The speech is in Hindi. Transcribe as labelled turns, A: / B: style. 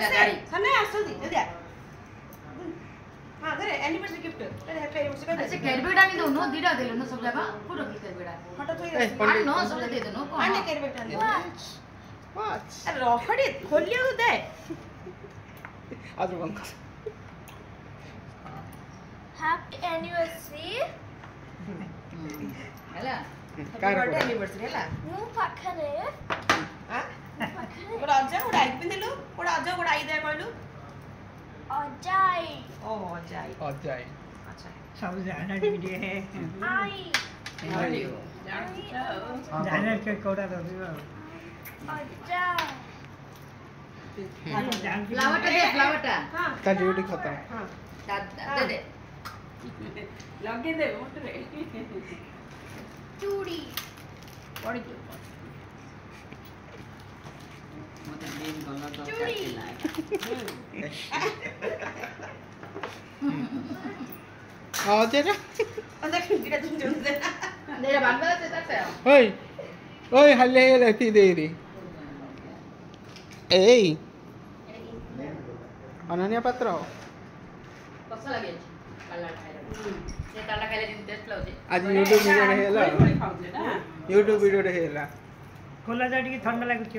A: गाड़ी
B: सने आसुदी दे हां धरे एनिवर्सरी गिफ्ट अरे हैप्पी एनिवर्सरी
A: अच्छा कैरबेट आनी दो नो दीदा दे लो नो सब जगह पूरा कैरबेट
B: फोटो तो
A: आनी नो सब दे दो नो को
B: आने कैरबेट आने
C: What?
B: अरे रोखड़ी खोलियो तो दे
C: आज बंद कर
D: हैप्पी एनिवर्सरी
A: हैला
C: कार
B: बर्थडे एनिवर्सरी हला
D: मु पाखरे
B: हां गोड़ा अजा गोड़ा आई पिंदेलु गोड़ा अजा गोड़ा आई दे कहलु
D: अजाई
B: ओ अजाई
C: अजय
B: अच्छा
E: सब जाना वीडियो है
D: आई
E: जाना के कोड़ा दो
D: अजाई
A: फ्लावर टा दे फ्लावर टा
B: हां
C: ता ड्यूटी खत्म
B: हां
A: दे दे
B: लगे दे मोटरे
D: चूड़ी
B: पड़ी जो
A: मते ग्रीन कलर तो
D: चूड़ी
C: हाँ तेरा
B: अंदर खिड़की तुम जो दे
A: दे बांधा से तक से
C: ओए ओए हल्ले रहती दे दी ए अनन्या पात्र
A: कसं लागेल काला खायला ते काला खायला दिन टेस्ट लावते
C: आज यूट्यूब वीडियो हेला
B: खाऊजे ना
C: यूट्यूब वीडियो हेला
E: खोला जा टिके ठंडा लागुछ